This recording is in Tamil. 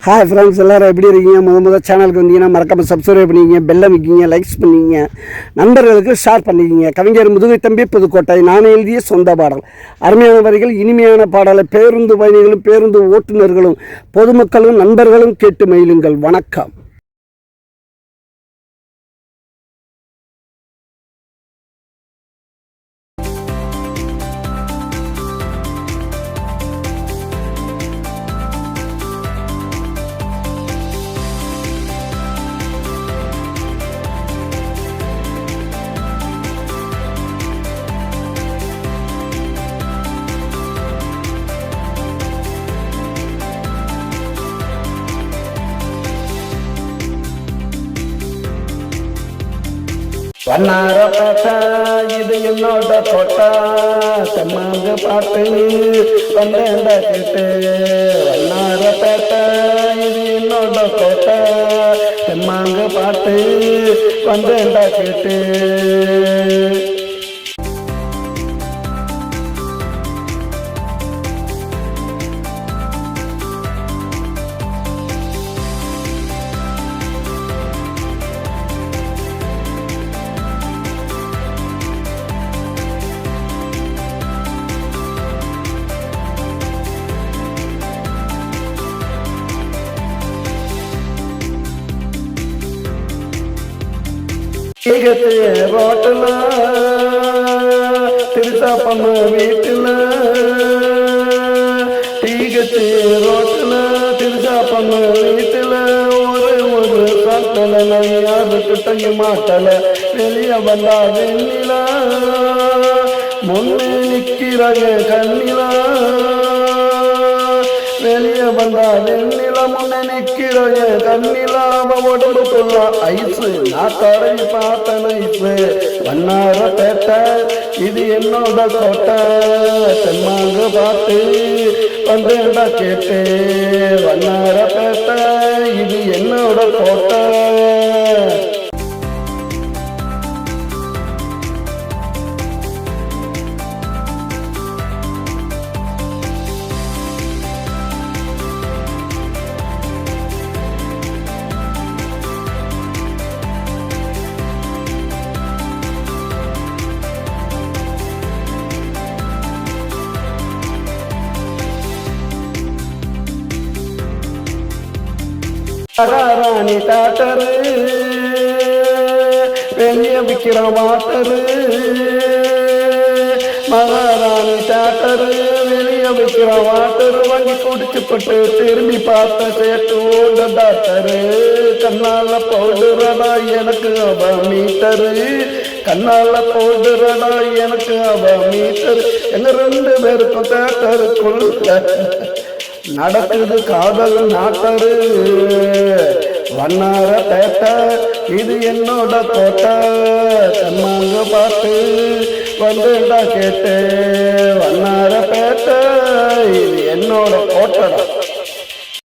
ஹாய் ஃப்ரெண்ட்ஸ், எல்லோரும் எப்படி இருக்கீங்க? முதல் சேனலுக்கு வந்தீங்கன்னா மறக்காமல் சப்ஸ்கிரைப் பண்ணிக்கிங்க, பெல்லை வைக்கிங்க, லைக்ஸ் பண்ணிக்கிங்க, நண்பர்களுக்கு ஷேர் பண்ணிக்கிங்க. கவிஞர் முதுகை தம்பி புதுக்கோட்டை. நான் எழுதிய சொந்த பாடல். அருமையான வரிகள், இனிமையான பாடலை பேருந்து பயணிகளும் பேருந்து ஓட்டுநர்களும் பொதுமக்களும் நண்பர்களும் கேட்டு மகிழுங்கள். வணக்கம். வண்ணாரப்பேட்டை இது என்னோட கோட்டை, செம்மாங்க பாட்டு வந்தேண்டா கேட்டு. வண்ணாரப்பேட்டை இது என்னோட கோட்டை, செம்மாங்க பாட்டு வந்தேண்டா கேட்டு. ரோட்டில் திருத்தா பண்ண வீட்டில், டீகத்து ரோட்டில் திருத்தா பண்ண வீட்டில், ஒரு சாத்தல யாருக்கிட்ட மாட்டல. வெளியே வந்தா வெண்ணில முன்னே நிற்கிறாங்க கண்ணில. வெளியே வந்தா வெண்ணில முன்னே நிற்கிறாங்க கண்ணில. உடம்புக்குள்ள ஐசு நான் தடவி பார்த்தன ஐசு. வண்ணாரப்பேட்டை இது என்னோட கோட்டை, செம்மாங்க பாட்டு வந்தேண்டா கேட்டு. வண்ணாரப்பேட்டை இது என்னோட கோட்டை. மகாராணி டாக்டரு வெளியே விற்கிற வாட்டரு. மகாராணி டாக்டரு வெளியே விற்கிற வாட்டரு வாங்கி குடிச்சுப்பட்டு திரும்பி பார்த்த சேட்டு டாக்டரு. கண்ணால பவுடுறடா எனக்கு அவ மீட்டரு, கண்ணால பவுடுறடா எனக்கு அவ மீட்டரு. எங்க ரெண்டு பேருக்கும் தேட்டருக்குள்ள நடக்குது காதல் நாட்டரு. வண்ணாரப்பேட்டை இது என்னோட கோட்டை, செம்மாங்க பாட்டு வந்தேண்டா கேட்டு. வண்ணாரப்பேட்டை இது என்னோட கோட்டை.